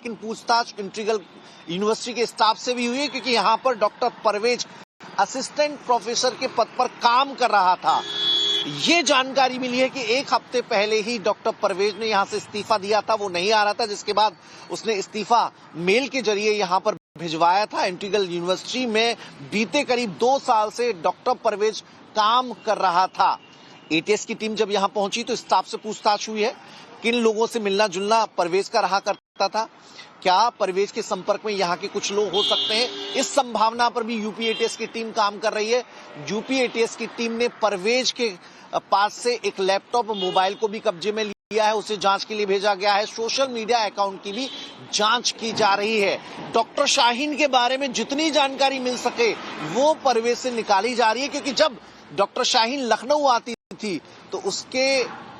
लेकिन पूछताछ integral university के स्टाफ से भी हुई है, क्योंकि यहाँ पर डॉक्टर परवेज असिस्टेंट प्रोफेसर के पद पर काम कर रहा था। ये जानकारी मिली है कि एक हफ्ते पहले ही डॉक्टर परवेज ने यहां से इस्तीफा दिया था, वो नहीं आ रहा था, जिसके बाद उसने इस्तीफा मेल के जरिए यहां पर भिजवाया था। इंटीग्रल यूनिवर्सिटी में बीते करीब 2 साल से डॉक्टर परवेज काम कर रहा था। एटीएस की टीम जब यहां पहुंची तो स्टाफ से पूछताछ हुई है, किन लोगों से मिलना जुलना परवेज का रहा करता था, क्या परवेज के संपर्क में यहाँ के कुछ लोग हो सकते हैं, इस संभावना पर भी यूपी एटीएस की टीम काम कर रही है। यूपी एटीएस की टीम ने परवेज के पास से एक लैपटॉप मोबाइल को भी कब्जे में लिया है, उसे जांच के लिए भेजा गया है। सोशल मीडिया अकाउंट की भी जांच की जा रही है। डॉक्टर शाहीन के बारे में जितनी जानकारी मिल सके वो परवेज से निकाली जा रही है, क्योंकि जब डॉक्टर शाहीन लखनऊ आती थी तो उसके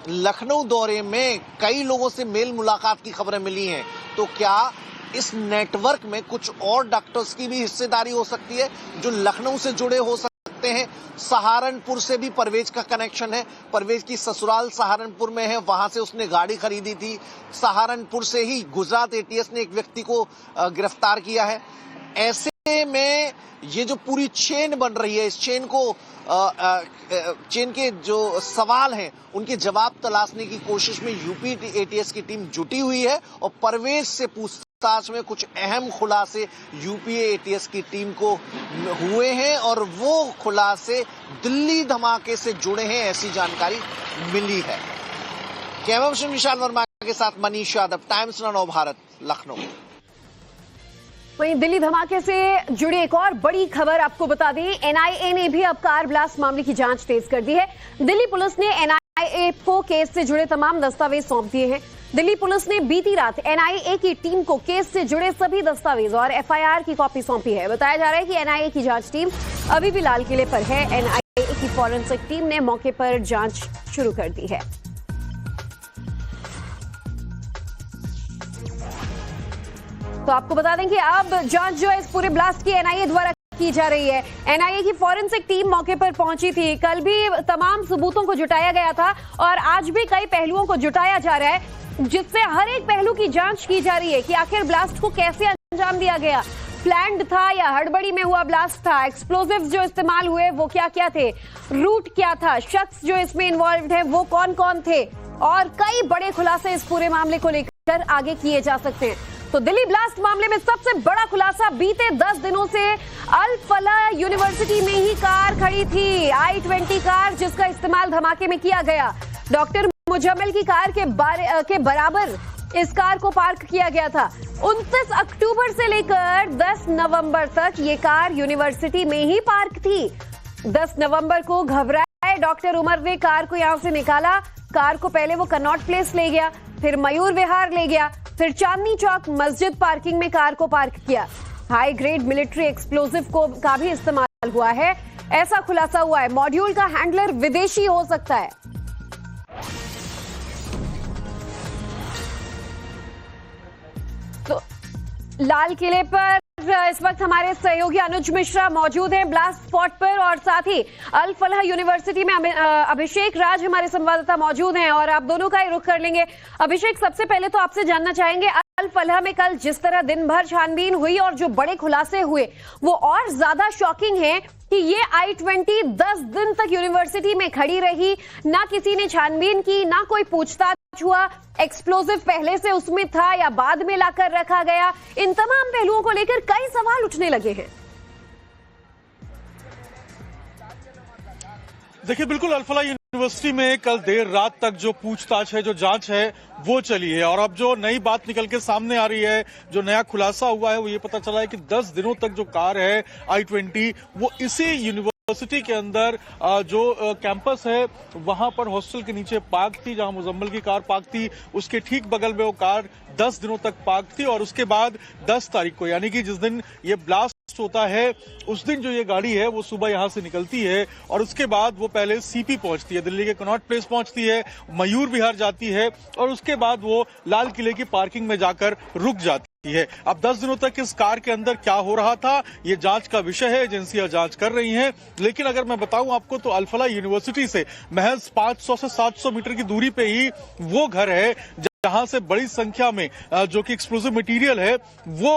लखनऊ दौरे में कई लोगों से मेल मुलाकात की खबरें मिली हैं। तो क्या इस नेटवर्क में कुछ और डॉक्टर्स की भी हिस्सेदारी हो सकती है जो लखनऊ से जुड़े हो सकते हैं? सहारनपुर से भी परवेज का कनेक्शन है। परवेज की ससुराल सहारनपुर में है, वहां से उसने गाड़ी खरीदी थी। सहारनपुर से ही गुजरात एटीएस ने एक व्यक्ति को गिरफ्तार किया है। ऐसे में ये जो पूरी चेन बन रही है, इस चेन को चेन के जो सवाल हैं उनके जवाब तलाशने की कोशिश में यूपी एटीएस की टीम जुटी हुई है और परवेज से पूछताछ में कुछ अहम खुलासे यूपी एटीएस की टीम को हुए हैं और वो खुलासे दिल्ली धमाके से जुड़े हैं, ऐसी जानकारी मिली है। कैमरा पर्सन विशाल वर्मा के साथ मनीष यादव, टाइम्स नाउ भारत, लखनऊ। वहीं दिल्ली धमाके से जुड़ी एक और बड़ी खबर आपको बता दें, एनआईए ने भी अब कार ब्लास्ट मामले की जांच तेज कर दी है। दिल्ली पुलिस ने एनआईए को केस से जुड़े तमाम दस्तावेज सौंप दिए हैं। दिल्ली पुलिस ने बीती रात एनआईए की टीम को केस से जुड़े सभी दस्तावेज और एफआईआर की कॉपी सौंपी है। बताया जा रहा है कि एनआईए की जांच टीम अभी भी लाल किले पर है। एनआईए की फॉरेंसिक टीम ने मौके पर जांच शुरू कर दी है। तो आपको बता दें कि अब जांच जो है इस पूरे ब्लास्ट की एनआईए द्वारा की जा रही है। एनआईए की फॉरेंसिक टीम मौके पर पहुंची थी। कल भी तमाम सबूतों को जुटाया गया था और आज भी कई पहलुओं को जुटाया जा रहा है, जिससे हर एक पहलू की जांच की जा रही है कि आखिर ब्लास्ट को कैसे अंजाम दिया गया, प्लान्ड था या हड़बड़ी में हुआ ब्लास्ट था, एक्सप्लोजिव जो इस्तेमाल हुए वो क्या क्या थे, रूट क्या था, शख्स जो इसमें इन्वॉल्व है वो कौन कौन थे, और कई बड़े खुलासे इस पूरे मामले को लेकर आगे किए जा सकते हैं। तो दिल्ली ब्लास्ट मामले में सबसे बड़ा खुलासा, बीते 10 दिनों से अल फलाह यूनिवर्सिटी में ही कार खड़ी थी, I-20 कार, जिसका इस्तेमाल धमाके में किया गया। डॉक्टर मुजम्मिल की कार के बराबर इस कार को पार्क किया गया था। 29 अक्टूबर से लेकर 10 नवंबर तक ये कार यूनिवर्सिटी में ही पार्क थी। 10 नवंबर को घबराए डॉक्टर उमर ने कार को यहां से निकाला। कार को पहले वो कनॉट प्लेस ले गया, फिर मयूर विहार ले गया, फिर चांदनी चौक मस्जिद पार्किंग में कार को पार्क किया। हाई ग्रेड मिलिट्री एक्सप्लोजिव का भी इस्तेमाल हुआ है, ऐसा खुलासा हुआ है। मॉड्यूल का हैंडलर विदेशी हो सकता है। तो लाल किले पर इस वक्त हमारे सहयोगी अनुज मिश्रा मौजूद हैं ब्लास्ट स्पॉट पर, और साथ ही अल फलाह यूनिवर्सिटी में अभिषेक राज हमारे संवाददाता मौजूद हैं और आप दोनों का ही रुख कर लेंगे। अभिषेक, सबसे पहले तो आपसे जानना चाहेंगे, अल फलाह में कल जिस तरह दिन भर छानबीन हुई और जो बड़े खुलासे हुए वो और ज्यादा शॉकिंग है कि ये I-20 10 दिन तक यूनिवर्सिटी में खड़ी रही, ना किसी ने छानबीन की, ना कोई पूछताछ हुआ, एक्सप्लोजिव पहले से उसमें था या बाद में लाकर रखा गया। इन तमाम पहलुओं को लेकर कई सवाल उठने लगे हैं। देखिए, बिल्कुल अल फलाह यूनिवर्सिटी में कल देर रात तक जो पूछताछ है, जो जांच है, वो चली है और अब जो नई बात निकल के सामने आ रही है, जो नया खुलासा हुआ है, वो ये पता चला है कि 10 दिनों तक जो कार है I-20 वो इसी यूनिवर्सिटी के अंदर जो कैंपस है वहां पर हॉस्टल के नीचे पार्क थी, जहां मुजम्मिल की कार पार्क थी, उसके ठीक बगल में वो कार 10 दिनों तक पार्क थी। और उसके बाद 10 तारीख को, यानी कि जिस दिन ये ब्लास्ट होता है, उस दिन जो ये गाड़ी है वो सुबह यहां से निकलती है और उसके बाद वो पहले सीपी पहुंचती है, दिल्ली के कनॉट प्लेस पहुंचती है, मयूर विहार जाती है और उसके बाद वो लाल किले की पार्किंग में जाकर रुक जाती है। अब 10 दिनों तक इस कार के अंदर क्या हो रहा था, ये जांच का विषय है, एजेंसियां जांच कर रही हैं। लेकिन अगर मैं बताऊं आपको तो अल फलाह यूनिवर्सिटी से महज 500 से 700 मीटर की दूरी पे ही वो घर है जहां से बड़ी संख्या में जो कि एक्सप्लोजिव मटेरियल है वो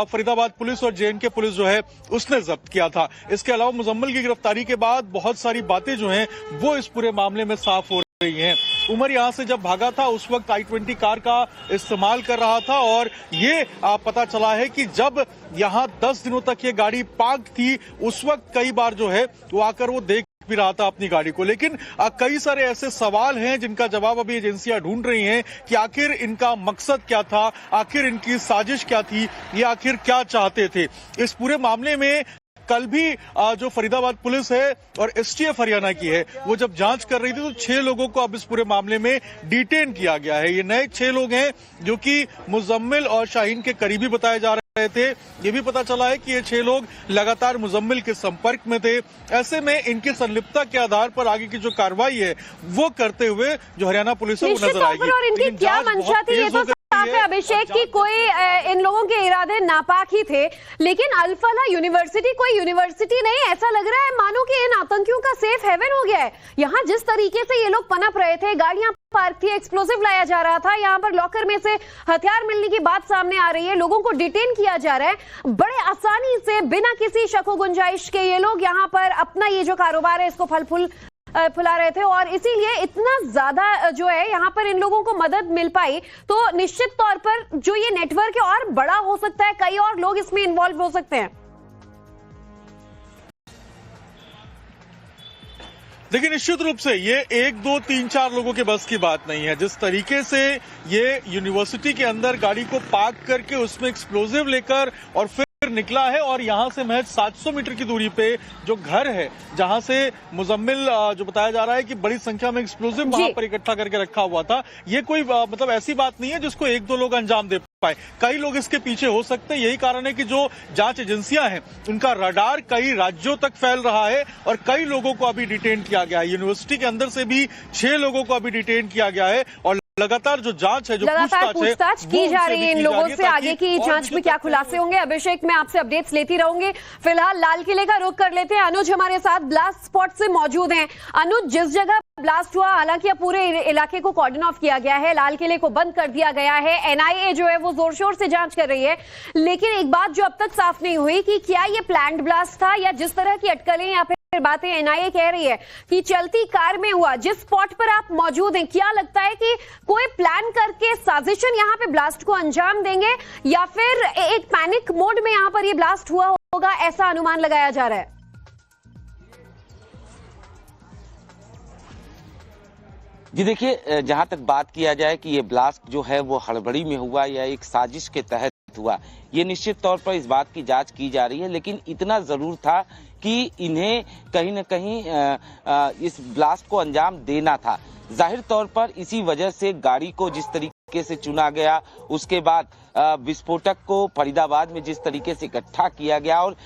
फरीदाबाद पुलिस और जेएनके पुलिस जो है उसने जब्त किया था। इसके अलावा मुजम्मिल की गिरफ्तारी के बाद बहुत सारी बातें जो हैं वो इस पूरे मामले में साफ हो रही हैं। उमर यहां से जब भागा था उस वक्त i20 कार का इस्तेमाल कर रहा था और ये पता चला है कि जब यहां 10 दिनों तक ये गाड़ी पार्क थी उस वक्त कई बार जो है वो आकर वो देख भी रहा था अपनी गाड़ी को। लेकिन कई सारे ऐसे सवाल हैं जिनका जवाब अभी एजेंसियां ढूंढ रही हैं कि आखिर इनका मकसद क्या था, आखिर इनकी साजिश क्या थी, ये आखिर क्या चाहते थे। इस पूरे मामले में कल भी जो फरीदाबाद पुलिस है और एसटीएफ हरियाणा की है वो जब जांच कर रही थी तो 6 लोगों को अब इस पूरे मामले में डिटेन किया गया है। ये नए 6 लोग हैं जो कि मुजम्मिल और शाहीन के करीबी बताए जा रहे थे। ये भी पता चला है कि ये 6 लोग लगातार मुजम्मिल के संपर्क में थे। ऐसे में इनकी संलिप्तता के आधार पर आगे की जो कार्रवाई है वो करते हुए जो हरियाणा पुलिस है वो नजर आएगी। और इनकी क्या मंशा थी ये तो साफ है अभिषेक की कोई इन लोगों के इरादे नापाक ही थे, लेकिन अल-फलाह यूनिवर्सिटी कोई यूनिवर्सिटी नहीं, ऐसा लग रहा है मानो कि इन आतंकियों का सेफ हेवन हो गया है। यहाँ जिस तरीके से ये लोग पनप रहे थे, गाड़ियां पार्क थी, एक्सप्लोसिव लाया जा रहा था, यहाँ पर लॉकर में से हथियार मिलने की बात सामने आ रही है, लोगों को डिटेन किया जा रहा है बड़े आसानी से बिना किसी शक व गुंजाइश के। ये लोग यहाँ पर अपना ये जो कारोबार है इसको फुला रहे थे और इसीलिए इतना ज्यादा जो है यहाँ पर इन लोगों को मदद मिल पाई। तो निश्चित तौर पर जो ये नेटवर्क है और बड़ा हो सकता है, कई और लोग इसमें इन्वॉल्व हो सकते हैं। देखिए निश्चित रूप से ये 1, 2, 3, 4 लोगों के बस की बात नहीं है। जिस तरीके से ये यूनिवर्सिटी के अंदर गाड़ी को पार्क करके उसमें एक्सप्लोजिव लेकर और फिर निकला है और यहां से महज 700 मीटर की दूरी पे जो घर है जहां से मुजम्मिल जो बताया जा रहा है कि बड़ी संख्या में एक्सप्लोजिव वहां पर इकट्ठा करके रखा हुआ था, ये कोई मतलब ऐसी बात नहीं है जिसको 1-2 लोग अंजाम दे पाए। कई लोग इसके पीछे हो सकते हैं। यही कारण है कि जो जांच एजेंसियां हैं उनका रडार कई राज्यों तक फैल रहा है और कई लोगों को अभी डिटेन किया गया है। यूनिवर्सिटी के अंदर से भी 6 लोगों को अभी डिटेन किया गया है और लगातार जो जांच है, जो पूछताछ की जा रही है इन लोगों से, आगे की जांच में क्या खुलासे होंगे अभिषेक मैं आपसे अपडेट्स लेती रहूंगी। फिलहाल लाल किले का रुख कर लेते हैं, अनुज हमारे साथ ब्लास्ट स्पॉट से मौजूद हैं। अनुज, जिस जगह ब्लास्ट हुआ हालांकि अब पूरे इलाके को कॉर्डन ऑफ किया गया है, लाल किले को बंद कर दिया गया है, एनआईए जो है वो जोर शोर से जांच कर रही है, लेकिन एक बात जो अब तक साफ नहीं हुई कि क्या ये प्लान्ड ब्लास्ट था या जिस तरह की अटकलें या फिर बातें एनआईए कह रही है कि चलती कार में हुआ। जिस स्पॉट पर आप मौजूद हैं क्या लगता है कि कोई प्लान करके साजिशन यहां पे ब्लास्ट को अंजाम देंगे या फिर एक पैनिक मोड में यहां पर ये ब्लास्ट हुआ होगा, ऐसा अनुमान लगाया जा रहा है? जी देखिए, जहां तक बात किया जाए कि ये ब्लास्ट जो है वो हड़बड़ी में हुआ या एक साजिश के तहत हुआ, ये निश्चित तौर पर इस बात की जांच की जा रही है। लेकिन इतना जरूर था कि इन्हें कहीं न कहीं इस ब्लास्ट को अंजाम देना था। जाहिर तौर पर इसी वजह से गाड़ी को जिस तरीके से चुना गया, उसके बाद विस्फोटक को फरीदाबाद में जिस तरीके से इकट्ठा किया गया और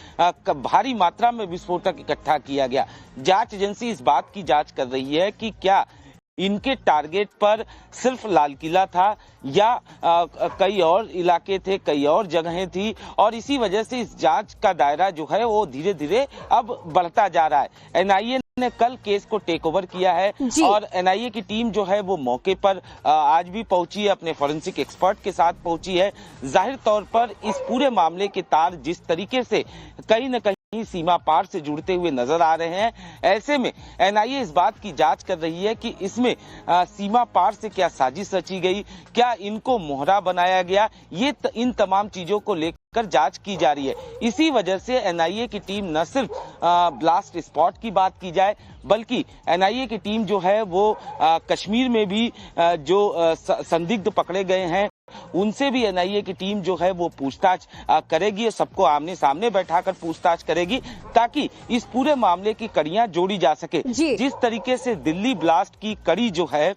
भारी मात्रा में विस्फोटक इकट्ठा किया गया, जांच एजेंसी इस बात की जांच कर रही है कि क्या इनके टारगेट पर सिर्फ लाल किला था या कई और इलाके थे, कई और जगहें थी, और इसी वजह से इस जांच का दायरा जो है वो धीरे धीरे अब बढ़ता जा रहा है। एनआईए ने कल केस को टेक ओवर किया है और एनआईए की टीम जो है वो मौके पर आज भी पहुंची है, अपने फोरेंसिक एक्सपर्ट के साथ पहुंची है। जाहिर तौर पर इस पूरे मामले के तार जिस तरीके से कहीं न कहीं सीमा पार से जुड़ते हुए नजर आ रहे हैं, ऐसे में एनआईए इस बात की जांच कर रही है कि इसमें सीमा पार से क्या साजिश रची गई, क्या इनको मोहरा बनाया गया, ये इन तमाम चीजों को लेकर जांच की जा रही है। इसी वजह से एनआईए की टीम न सिर्फ ब्लास्ट स्पॉट की बात की जाए, बल्कि एनआईए की टीम जो है वो कश्मीर में भी जो संदिग्ध पकड़े गए हैं उनसे भी एनआईए की टीम जो है वो पूछताछ करेगी, सबको आमने सामने बैठाकर पूछताछ करेगी ताकि इस पूरे मामले की कड़ियां जोड़ी जा सके। जिस तरीके से दिल्ली ब्लास्ट की कड़ी जो है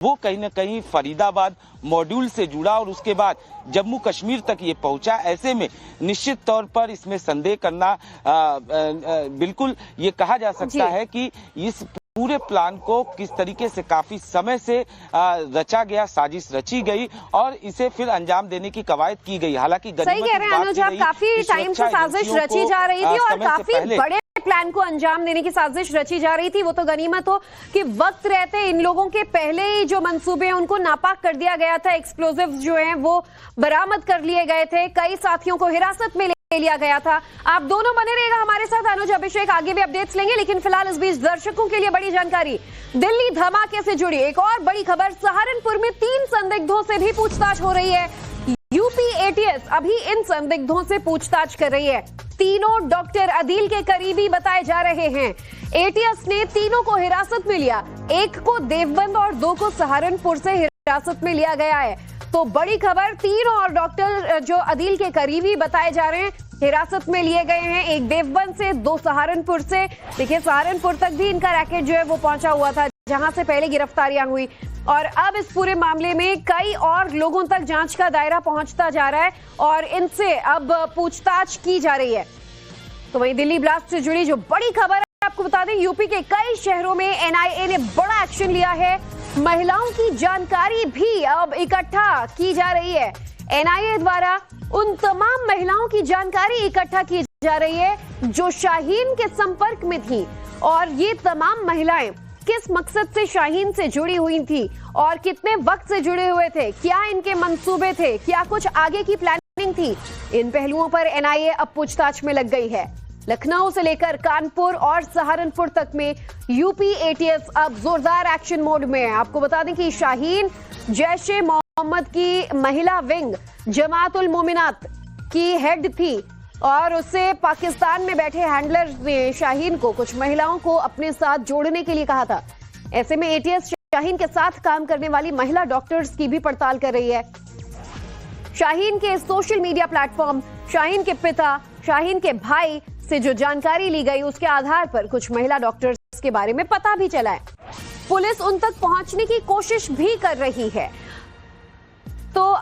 वो कहीं न कहीं फरीदाबाद मॉड्यूल से जुड़ा और उसके बाद जम्मू कश्मीर तक ये पहुंचा, ऐसे में निश्चित तौर पर इसमें संदेह करना बिल्कुल ये कहा जा सकता है कि इस पूरे प्लान को किस तरीके से काफी समय से रचा गया, साजिश रची गई और इसे फिर अंजाम देने की कवायद की गई। हालांकि सही कह रहे हैं अनुज, काफी टाइम से साजिश रची जा रही थी और काफी बड़े प्लान को अंजाम देने की साजिश रची जा रही थी। वो तो गनीमत हो कि वक्त रहते इन लोगों के पहले ही जो मंसूबे हैं उनको नापाक कर दिया गया था। एक्सप्लोजिव्स जो हैं वो बरामद कर लिए गए थे, कई साथियों को हिरासत में ले लिया गया था। आप दोनों बने रहिएगा हमारे साथ, अनुज, अभिषेक, आगे भी अपडेट्स लेंगे। लेकिन फिलहाल इस बीच दर्शकों के लिए बड़ी जानकारी, दिल्ली धमाके से जुड़ी एक और बड़ी खबर। सहारनपुर में 3 संदिग्धों से भी पूछताछ हो रही है। यूपी एटीएस अभी इन संदिग्धों से पूछताछ कर रही है। तीनों डॉक्टर अदील के करीबी बताए जा रहे हैं। एटीएस ने तीनों को हिरासत में लिया, एक को देवबंद और 2 को सहारनपुर से हिरासत में लिया गया है। तो बड़ी खबर, 3 और डॉक्टर जो अदील के करीबी बताए जा रहे हैं हिरासत में लिए गए हैं, एक देवबंद से, 2 सहारनपुर से। देखिए सहारनपुर तक भी इनका रैकेट जो है वो पहुंचा हुआ था, जहां से पहले गिरफ्तारियां हुई, और अब इस पूरे मामले में कई और लोगों तक जांच का दायरा पहुंचता जा रहा है और इनसे अब पूछताछ की जा रही है। तो वहीं दिल्ली ब्लास्ट से जुड़ी जो बड़ी खबर है, आपको बता दें यूपी के कई शहरों में एनआईए ने बड़ा एक्शन लिया है। महिलाओं की जानकारी भी अब इकट्ठा की जा रही है। एनआईए द्वारा उन तमाम महिलाओं की जानकारी इकट्ठा की जा रही है जो शाहीन के संपर्क में थी, और ये तमाम महिलाएं किस मकसद से शाहीन से जुड़ी हुई थी और कितने वक्त से जुड़े हुए थे, क्या इनके मंसूबे थे, क्या कुछ आगे की प्लानिंग थी, इन पहलुओं पर एनआईए अब पूछताछ में लग गई है। लखनऊ से लेकर कानपुर और सहारनपुर तक में यूपी एटीएस अब जोरदार एक्शन मोड में है। आपको बता दें कि शाहीन जैश-ए मोहम्मद की महिला विंग जमात-उल मोमिनात की हेड थी और उससे पाकिस्तान में बैठे हैंडलर ने शाहीन को कुछ महिलाओं को अपने साथ जोड़ने के लिए कहा था। ऐसे में एटीएस शाहीन के साथ काम करने वाली महिला डॉक्टर्स की भी पड़ताल कर रही है। शाहीन के सोशल मीडिया प्लेटफॉर्म, शाहीन के पिता, शाहीन के भाई से जो जानकारी ली गई उसके आधार पर कुछ महिला डॉक्टर्स के बारे में पता भी चला है। पुलिस उन तक पहुंचने की कोशिश भी कर रही है। तो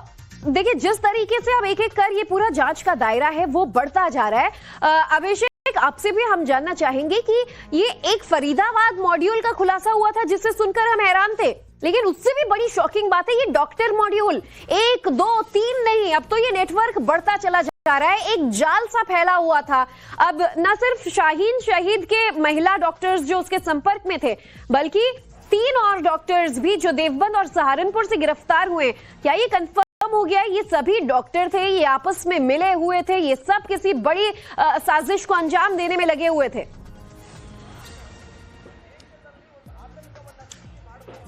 देखिए जिस तरीके से अब एक एक कर ये पूरा जांच का दायरा है वो बढ़ता जा रहा है। अभिषेक, आपसे भी हम जानना चाहेंगे कि ये एक फरीदाबाद मॉड्यूल का खुलासा हुआ था जिससे सुनकर हम हैरान थे, लेकिन उससे भी बड़ी शॉकिंग बात है ये डॉक्टर मॉड्यूल 1, 2, 3 नहीं, अब तो ये नेटवर्क बढ़ता चला जा रहा है। एक जाल सा फैला हुआ था। अब न सिर्फ शाहीन शहीद के महिला डॉक्टर्स जो उसके संपर्क में थे, बल्कि 3 और डॉक्टर्स भी जो देवबंद और सहारनपुर से गिरफ्तार हुए। क्या ये कंफर्म हो गया ये सभी डॉक्टर थे, ये आपस में मिले हुए थे, ये सब किसी बड़ी साजिश को अंजाम देने में लगे हुए थे?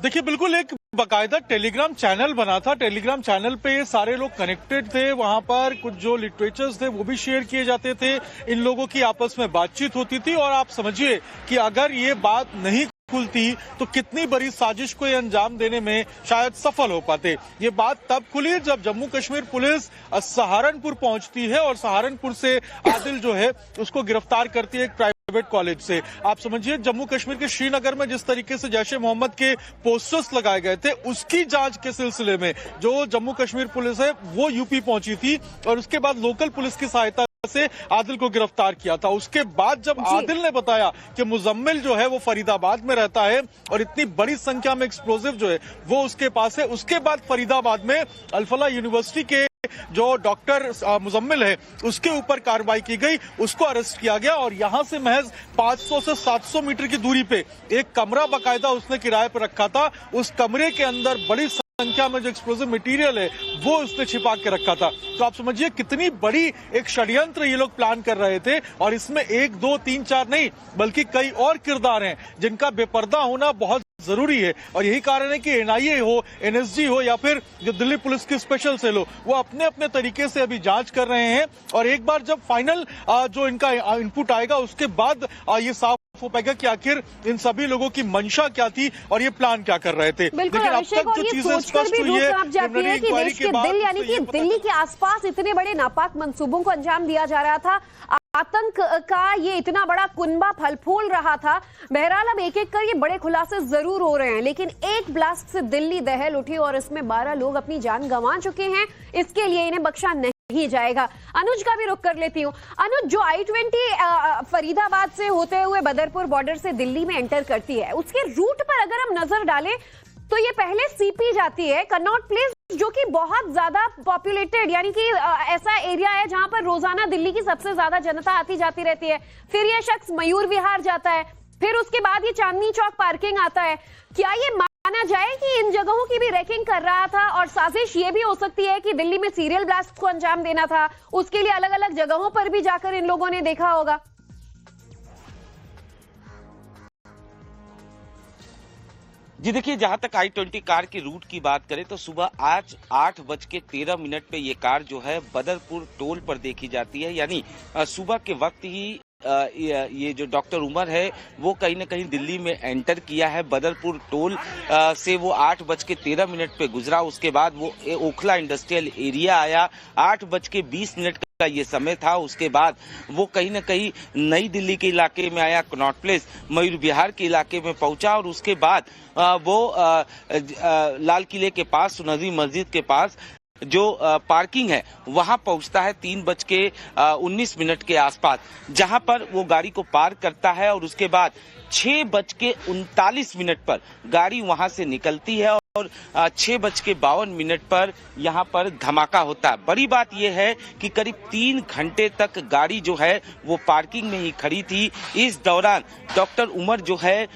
देखिए बिल्कुल एक बाकायदा टेलीग्राम चैनल बना था। टेलीग्राम चैनल पे ये सारे लोग कनेक्टेड थे। वहां पर कुछ जो लिटरेचर्स थे वो भी शेयर किए जाते थे। इन लोगों की आपस में बातचीत होती थी और आप समझिए कि अगर ये बात नहीं खुलती तो कितनी बड़ी साजिश को ये अंजाम देने में शायद सफल हो पाते। ये बात तब खुली जब जम्मू कश्मीर पुलिस सहारनपुर पहुंचती है और सहारनपुर से आदिल जो है उसको गिरफ्तार करती है एक प्राइवेट कॉलेज से। आप समझिए जम्मू कश्मीर के श्रीनगर में जिस तरीके से जैश ए मोहम्मद के पोस्टर्स लगाए गए थे उसकी जांच के सिलसिले में जो जम्मू कश्मीर पुलिस है वो यूपी पहुंची थी और उसके बाद लोकल पुलिस की सहायता से आदिल को गिरफ्तार किया था। उसके बाद जब आदिल ने बताया कि मुजम्मिल जो है वो फरीदाबाद में रहता है और इतनी बड़ी संख्या में एक्सप्लोजिव जो है वो उसके पास है, उसके बाद फरीदाबाद में अल-फलाह यूनिवर्सिटी के जो डॉक्टर मुजम्मिल है उसके ऊपर कार्रवाई की गई, उसको अरेस्ट किया गया और यहां से महज 500 से 700 मीटर की दूरी पे एक कमरा बाकायदा उसने किराए पर रखा था। उस कमरे के अंदर बड़ी संख्या में जो एक्सप्लोजिव मटेरियल है वो उसने छिपा के रखा था। तो आप समझिए कितनी बड़ी एक षड्यंत्र ये लोग प्लान कर रहे थे और इसमें 1, 2, 3, 4 नहीं बल्कि कई और किरदार हैं जिनका बेपर्दा होना बहुत जरूरी है। और यही कारण है कि एनआईए हो, एनएसजी हो या फिर जो दिल्ली पुलिस की स्पेशल सेल हो वो अपने अपने तरीके से अभी जांच कर रहे हैं और एक बार जब फाइनल जो इनका इनपुट आएगा उसके बाद ये साफ हो पाएगा कि आखिर इन सभी लोगों की मंशा क्या थी और ये प्लान क्या कर रहे थे। लेकिन अब तक जो चीजें स्पष्ट हुई है कि देश के दिल यानी कि दिल्ली के आसपास इतने बड़े नापाक मंसूबों को अंजाम दिया जा रहा था, आतंक का ये इतना बड़ा कुनबा फल फूल रहा था। बहरहाल अब एक एक कर ये बड़े खुलासे जरूर हो रहे हैं, लेकिन एक ब्लास्ट से दिल्ली दहल उठी और इसमें 12 लोग अपनी जान गंवा चुके हैं। इसके लिए इन्हें बख्शा नहीं जाएगा। अनुज का भी रुख कर लेती हूँ। अनुज, जो I-20 फरीदाबाद से होते हुए बदरपुर बॉर्डर से दिल्ली में एंटर करती है उसके रूट पर अगर हम नजर डालें तो ये पहले सीपी जाती है कनॉट प्लेस, जो कि बहुत ज्यादा पॉपुलेटेड यानी कि ऐसा एरिया है जहां पर रोजाना दिल्ली की सबसे ज्यादा जनता आती जाती रहती है। फिर ये शख्स मयूर विहार जाता है, फिर उसके बाद ये चांदनी चौक पार्किंग आता है। क्या ये माना जाए कि इन जगहों की भी रैकिंग कर रहा था और साजिश ये भी हो सकती है कि दिल्ली में सीरियल ब्लास्ट को अंजाम देना था, उसके लिए अलग अलग जगहों पर भी जाकर इन लोगों ने देखा होगा? जी देखिए, जहां तक I-20 कार की रूट की बात करें तो सुबह आज 8:13 पे ये कार जो है बदरपुर टोल पर देखी जाती है। यानी सुबह के वक्त ही ये जो डॉक्टर उमर है वो कहीं ना कहीं दिल्ली में एंटर किया है। बदरपुर टोल से वो 8:13 पे गुजरा। उसके बाद वो ओखला इंडस्ट्रियल एरिया आया। 8:20 का ये समय था। उसके बाद वो कहीं ना कहीं नई दिल्ली के इलाके में आया, कनॉट प्लेस मयूर विहार के इलाके में पहुंचा और उसके बाद वो लाल किले के पास सुनहरी मस्जिद के पास जो पार्किंग है वहां पहुंचता है 3:19 के आसपास, जहां पर वो गाड़ी को पार्क करता है और उसके बाद 6:39 पर गाड़ी वहां से निकलती है और 6:52 पर यहाँ पर धमाका होता है। बड़ी बात यह है कि करीब 3 घंटे तक गाड़ी जो है वो पार्किंग में ही खड़ी थी। इस दौरान डॉक्टर उमर जो है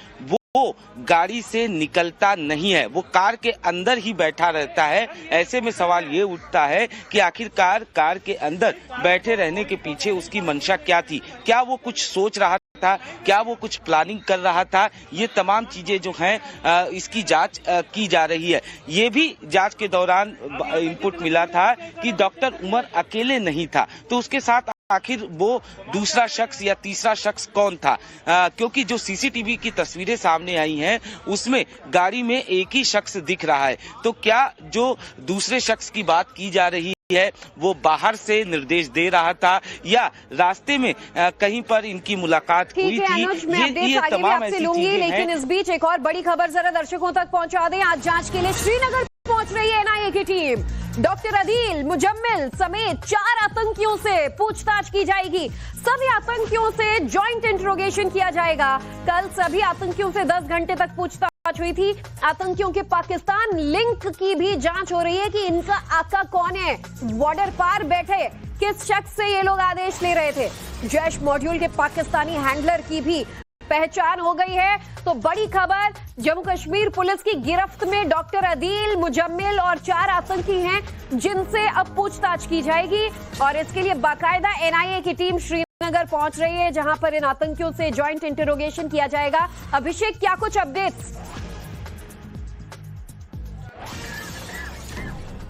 वो गाड़ी से निकलता नहीं है, वो कार के अंदर ही बैठा रहता है। ऐसे में सवाल ये उठता है कि आखिरकार कार के अंदर बैठे रहने के पीछे उसकी मंशा क्या थी? क्या वो कुछ सोच रहा था? क्या वो कुछ प्लानिंग कर रहा था? ये तमाम चीजें जो हैं इसकी जांच की जा रही है। ये भी जांच के दौरान इनपुट मिला था कि डॉक्टर उमर अकेले नहीं था, तो उसके साथ आखिर वो दूसरा शख्स या तीसरा शख्स कौन था? क्योंकि जो सीसीटीवी की तस्वीरें सामने आई हैं उसमें गाड़ी में एक ही शख्स दिख रहा है। तो क्या जो दूसरे शख्स की बात की जा रही है वो बाहर से निर्देश दे रहा था या रास्ते में कहीं पर इनकी मुलाकात हुई थी? ये तमाम ऐसी चीजें हैं। लेकिन इस बीच एक और बड़ी खबर जरा दर्शकों तक पहुंचा दें। आज जांच के लिए श्रीनगर पहुंच रही है एनआईए की टीम। डॉक्टर अदील मुजम्मिल समेत 4 आतंकियों से पूछताछ की जाएगी। सभी आतंकियों से जॉइंट इंटरोगेशन किया जाएगा। कल सभी आतंकियों से 10 घंटे तक पूछताछ हुई थी। आतंकियों के पाकिस्तान लिंक की भी जांच हो रही है कि इनका आका कौन है, बॉर्डर पार बैठे किस शख्स से ये लोग आदेश ले रहे थे। जैश मॉड्यूल के पाकिस्तानी हैंडलर की भी पहचान हो गई है। तो बड़ी खबर, जम्मू कश्मीर पुलिस की गिरफ्त में डॉक्टर अदील मुजम्मिल और 4 आतंकी हैं जिनसे अब पूछताछ की जाएगी और इसके लिए बाकायदा एनआईए की टीम श्रीनगर पहुंच रही है जहां पर इन आतंकियों से जॉइंट इंटरोगेशन किया जाएगा। अभिषेक, क्या कुछ अपडेट्स?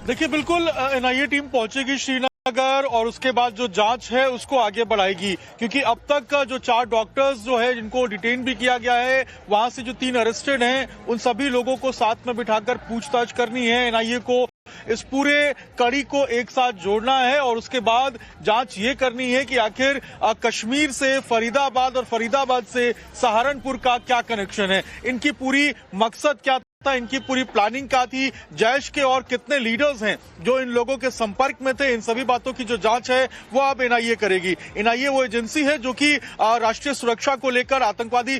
देखिए, बिल्कुल एनआईए टीम पहुंचेगी श्रीनगर और उसके बाद जो जांच है उसको आगे बढ़ाएगी, क्योंकि अब तक जो 4 डॉक्टर्स जो है जिनको डिटेन भी किया गया है, वहां से जो 3 अरेस्टेड हैं उन सभी लोगों को साथ में बिठाकर पूछताछ करनी है। एनआईए को इस पूरे कड़ी को एक साथ जोड़ना है और उसके बाद जांच ये करनी है कि आखिर कश्मीर से फरीदाबाद और फरीदाबाद से सहारनपुर का क्या कनेक्शन है, इनकी पूरी मकसद क्या था, इनकी पूरी प्लानिंग क्या थी, जैश के और कितने लीडर्स हैं जो इन लोगों के संपर्क में थे। इन सभी बातों की जो जांच है वो अब एनआईए करेगी। एनआईए वो एजेंसी है जो कि राष्ट्रीय सुरक्षा को लेकर आतंकवादी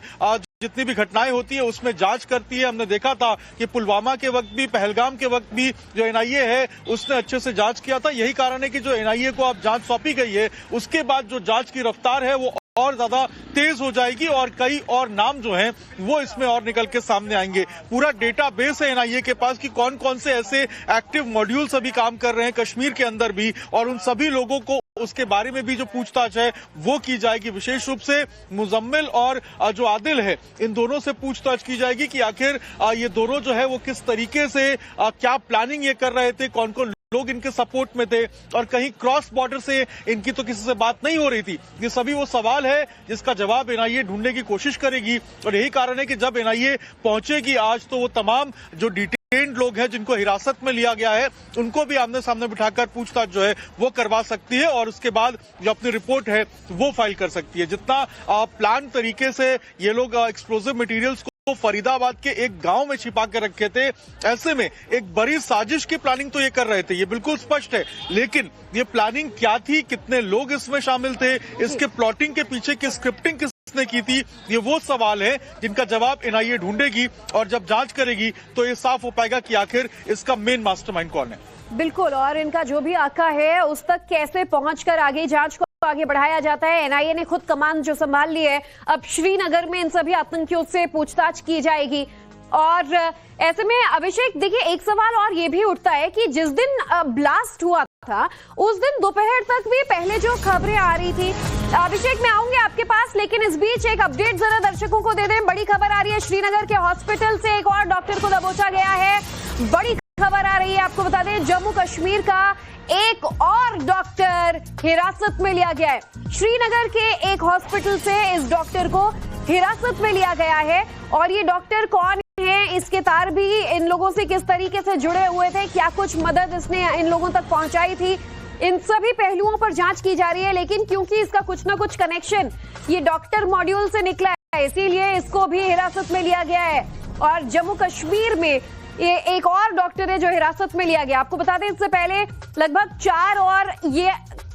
जितनी भी घटनाएं होती है उसमें जांच करती है। हमने देखा था कि पुलवामा के वक्त भी, पहलगाम के वक्त भी जो एनआईए है उसने अच्छे से जांच किया था। यही कारण है कि जो एनआईए को अब जांच सौंपी गई है उसके बाद जो जांच की रफ्तार है वो और ज्यादा तेज हो जाएगी और कई और नाम जो हैं वो इसमें और निकल के सामने आएंगे। पूरा डेटाबेस है एनआईए के पास कि कौन कौन से ऐसे एक्टिव मॉड्यूल्स अभी काम कर रहे हैं कश्मीर के अंदर भी, और उन सभी लोगों को उसके बारे में भी जो पूछताछ है वो की जाएगी। विशेष रूप से मुजम्मिल और जो आदिल है इन दोनों से पूछताछ की जाएगी कि आखिर ये दोनों जो है वो किस तरीके से क्या प्लानिंग ये कर रहे थे, कौन कौन लोग इनके सपोर्ट में थे और कहीं क्रॉस बॉर्डर से इनकी तो किसी से बात नहीं हो रही थी। ये सभी वो सवाल है जिसका जवाब एनआईए ढूंढने की कोशिश करेगी और यही कारण है कि जब एनआईए पहुंचेगी आज तो वो तमाम जो डिटेन्ड लोग हैं जिनको हिरासत में लिया गया है उनको भी आमने सामने बिठाकर पूछताछ जो है वो करवा सकती है और उसके बाद जो अपनी रिपोर्ट है वो फाइल कर सकती है। जितना प्लान तरीके से ये लोग एक्सप्लोजिव मटेरियल्स तो फरीदाबाद के एक गांव में छिपा के रखे थे, ऐसे में एक बड़ी साजिश की प्लानिंग तो ये कर रहे थे, ये बिल्कुल स्पष्ट है। लेकिन ये प्लानिंग क्या थी, कितने लोग इसमें शामिल थे, इसके प्लॉटिंग के पीछे की स्क्रिप्टिंग किस किसने की थी, ये वो सवाल है जिनका जवाब एनआईए ढूंढेगी और जब जांच करेगी तो ये साफ हो पाएगा कि आखिर इसका मेन मास्टरमाइंड कौन है। बिल्कुल, और इनका जो भी आका है उस तक कैसे पहुंचकर आगे जांच को आगे बढ़ाया जाता है। एनआईए ने खुद कमान जो संभाल ली है, अब श्रीनगर में इन सभी आतंकियों से पूछताछ की जाएगी। और ऐसे में अभिषेक देखिए, एक सवाल और ये भी उठता है कि जिस दिन ब्लास्ट हुआ था उस दिन दोपहर तक भी पहले जो खबरें आ रही थी, अभिषेक मैं आऊंगी आपके पास, लेकिन इस बीच एक अपडेट जरा दर्शकों को दे दें। बड़ी खबर आ रही है, श्रीनगर के हॉस्पिटल से एक और डॉक्टर को दबोचा गया है। बड़ी खबर आ रही है, आपको बता दें जम्मू कश्मीर का एक और डॉक्टर हिरासत में लिया गया है। श्रीनगर के एक हॉस्पिटल से इस डॉक्टर को हिरासत में लिया गया है और ये डॉक्टर कौन है, इसके तार भी इन लोगों से किस तरीके से जुड़े हुए थे, क्या कुछ मदद इसने इन लोगों तक पहुंचाई थी, इन सभी पहलुओं पर जांच की जा रही है। लेकिन क्योंकि इसका कुछ ना कुछ कनेक्शन ये डॉक्टर मॉड्यूल से निकला है, इसीलिए इसको भी हिरासत में लिया गया है। और जम्मू कश्मीर में ये एक और डॉक्टर है जो हिरासत में लिया गया। आपको बता दें इससे पहले लगभग 4 और ये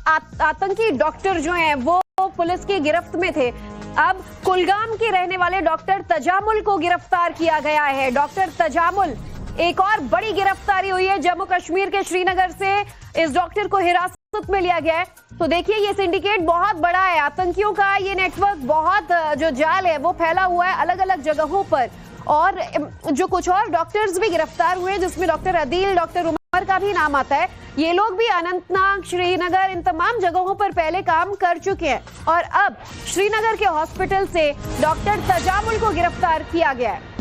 आतंकी डॉक्टर जो हैं वो पुलिस की गिरफ्त में थे। अब कुलगाम के रहने वाले डॉक्टर तजामुल को गिरफ्तार किया गया है। डॉक्टर तजामुल, एक और बड़ी गिरफ्तारी हुई है जम्मू कश्मीर के श्रीनगर से, इस डॉक्टर को हिरासत में लिया गया है। तो देखिए ये सिंडिकेट बहुत बड़ा है, आतंकियों का ये नेटवर्क बहुत जो जाल है वो फैला हुआ है अलग अलग जगहों पर। और जो कुछ और डॉक्टर्स भी गिरफ्तार हुए हैं जिसमें डॉक्टर अदील, डॉक्टर उमर का भी नाम आता है, ये लोग भी अनंतनाग, श्रीनगर, इन तमाम जगहों पर पहले काम कर चुके हैं और अब श्रीनगर के हॉस्पिटल से डॉक्टर तजामुल को गिरफ्तार किया गया है।